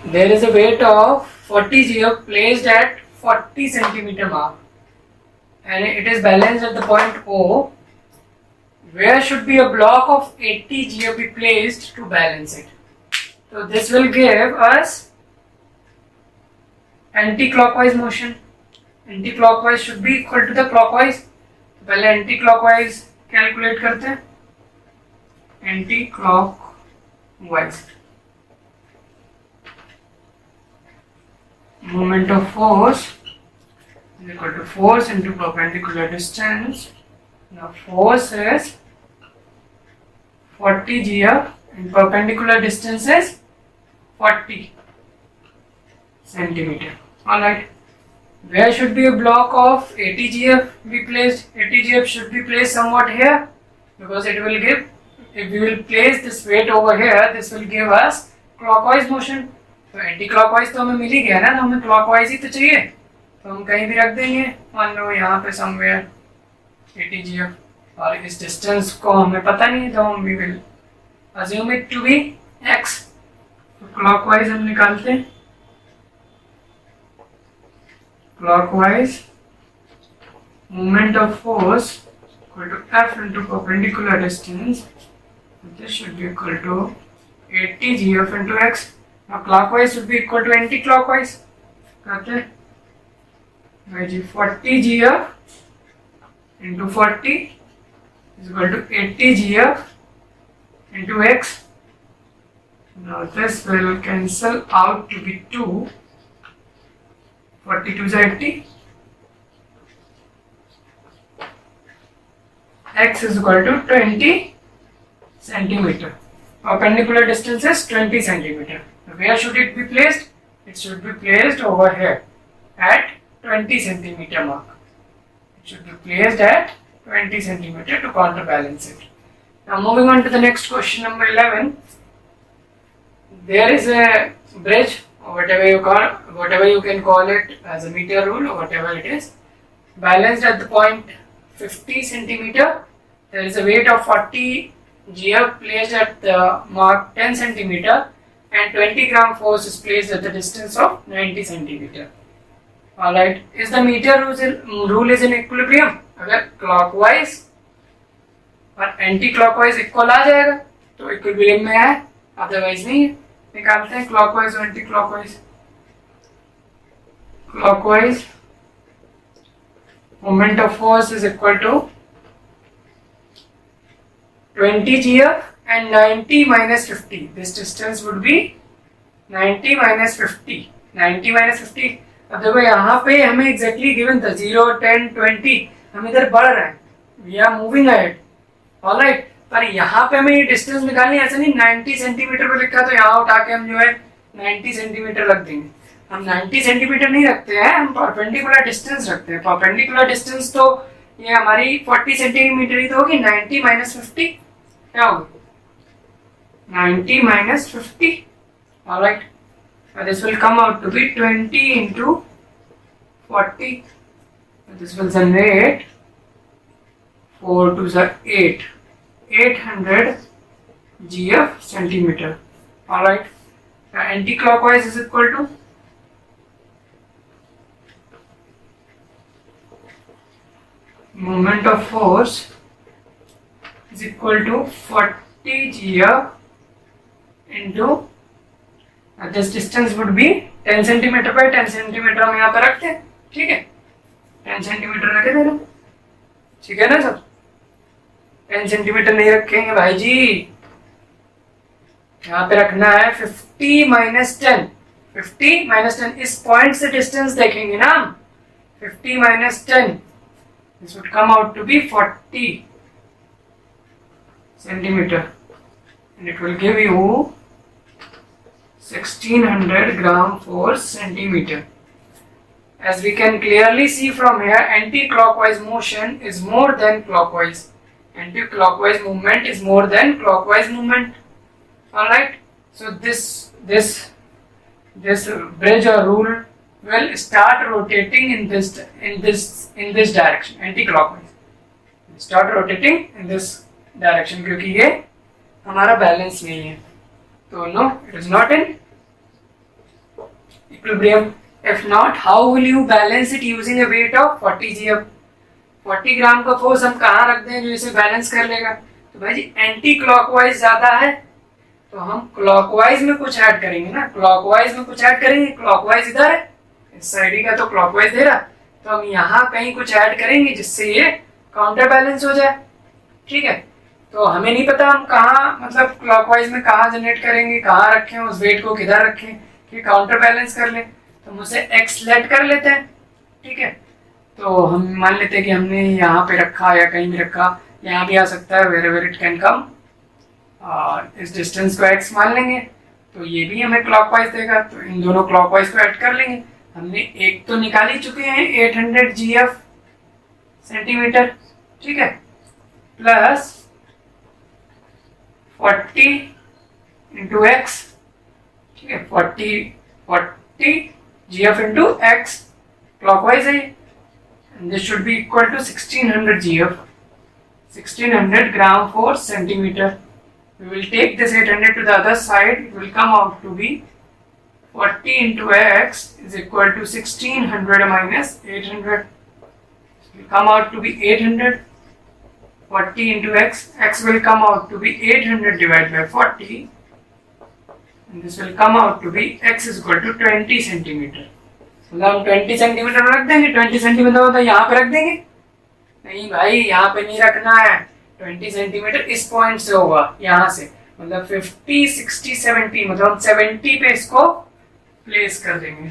There is a weight of 40 GF placed at 40 centimeter mark and it is balanced at the point O. Where should be a block of 80 GF be placed to balance it? So this will give us anti-clockwise motion. Anti-clockwise should be equal to the clockwise. पहले anti-clockwise calculate करते हैं. Anti-clockwise. Moment of force is equal to force into perpendicular distance. Now force is 40 GF and perpendicular distance is 40 centimeter. Alright. Where should be a block of 80 GF be placed? 80 GF should be placed somewhat here because it will give, if we will place this weight over here, this will give us clockwise motion. तो anti clockwise तो हमें मिल ही गया ना, तो हमें clockwise ही तो चाहिए, तो हम कहीं भी रख देंगे. मान लो यहाँ पे समवेयर 80 GF और इस डिस्टेंस को हमें पता नहीं है तो हम we will assume it to be x. तो क्लॉकवाइज हम निकालते हैं. Clockwise moment of force equal to f into perpendicular distance. This should be equal to 80 GF into x. Now clockwise should be equal to anti-clockwise. करते हैं. 40 GF into 40 is equal to 80 GF into x. Now this will cancel out to be 2. 42 is 80. X is equal to 20 centimeter. Perpendicular distance is 20 centimeter. Where should it be placed? It should be placed over here at 20 centimeter mark. It should be placed at 20 centimeter to counterbalance it. Now moving on to the next question, number 11. There is a bridge, or whatever you can call it, as a meter rule or whatever it is, balanced at the point 50 centimeter. There is a weight of 40 GF placed at the mark 10 centimeter and 20 gram force is placed at the distance of 90 centimeter. Alright, is the meter rule is in equilibrium? अगर clockwise और anti-clockwise equal आ जाएगा तो equilibrium में है, otherwise नहीं है. निकालते हैं clockwise और anti-clockwise. Clockwise moment of force is equal to 20 GF and 90 minus 50. This distance would be 90 minus 50. 90 minus 50. अब देखो यहाँ पे हमें exactly given था 0, 10, 20. हम इधर बढ़ रहे हैं. We are moving ahead. Alright. पर यहाँ पे हमें ये डिस्टेंस निकालनी है. ऐसा नहीं 90 सेंटीमीटर पे लिखा तो यहाँ उठा के हम जो है 90 सेंटीमीटर रख देंगे. हम 90 सेंटीमीटर नहीं रखते हैं, हम परपेंडिकुलर डिस्टेंस रखते हैं. परपेंडिकुलर डिस्टेंस तो ये हमारी 40 सेंटीमीटर ही तो होगी. 90 माइनस 50 क्या होगी? 90 minus 50. Alright. This will come out to be 20 into 40. This will generate 4 to the 8. 800 GF centimeter. Alright. Anti-clockwise is equal to moment of force is equal to 40 GF into this distance would be 10 centimeter by 10 centimeter हम यहाँ पे रखते हैं. ठीक है, 10 centimeter रखे थे ना. ठीक है ना सब? 10 centimeter नहीं रखेंगे भाई जी. यहाँ पे रखना है 50 minus 10. 50 minus 10 इस पॉइंट से डिस्टेंस देखेंगे ना. 50 minus 10 this would come out to be 40 centimeter and it will give you 1600 gram per centimeter. As we can clearly see from here, anti-clockwise motion is more than clockwise. Anti-clockwise movement is more than clockwise movement. Alright, so this bridge or rule will start rotating in this direction, anti-clockwise. Start rotating in this direction क्योंकि ये हमारा balance नहीं है. तो no, it is not in equilibrium. If not, how will you balance it using a weight of 40 gf? 40 ग्राम का force हम कहाँ रख दें जो इसे बैलेंस कर लेगा? तो भाई जी एंटी क्लॉकवाइज ज्यादा है तो हम क्लॉकवाइज में कुछ ऐड करेंगे ना, क्लॉकवाइज में कुछ ऐड करेंगे। क्लॉकवाइज इधर है, इस साइड का तो क्लॉकवाइज दे रहा, तो हम यहाँ कहीं कुछ ऐड करेंगे जिससे ये काउंटर बैलेंस हो जाए। ठीक है, तो हमें नहीं पता हम कहाँ मतलब क्लॉकवाइज में कहाँ जनरेट करेंगे, कहाँ रखें, उस वेट को किधर रखें कि काउंटर बैलेंस कर ले। तो हम उसे एक्स लेट कर लेते हैं। ठीक है, तो हम मान लेते हैं कि हमने यहाँ पे रखा या कहीं भी रखा, यहाँ भी आ सकता है, वेर इट कैन कम। इस डिस्टेंस को एक्स मान लेंगे तो ये भी हमें क्लॉकवाइज देगा, तो इन दोनों क्लॉकवाइज को ऐड कर लेंगे। हमने एक तो निकाल ही चुके हैं 800 GF सेंटीमीटर। ठीक है, प्लस 40 इंटू एक्स। ठीक है, 40 GF इंटू एक्स क्लॉकवाइज है, and this should be equal to 1600 GF, 1600 gram for centimeter. We will take this 800 to the other side. It will come out to be 40 into x is equal to 1600 minus 800. It will come out to be 800. 40 into x. X will come out to be 800 divided by 40. And this will come out to be x is equal to 20 centimeter. मतलब हम 20 centimetre रख देंगे, 20 centimetre होता है यहाँ पे रख देंगे। नहीं भाई, यहाँ पे नहीं रखना है, 20 सेंटीमीटर इस पॉइंट से होगा, यहाँ से मतलब 50, 60, 70, मतलब हम 70 पे इसको प्लेस कर देंगे।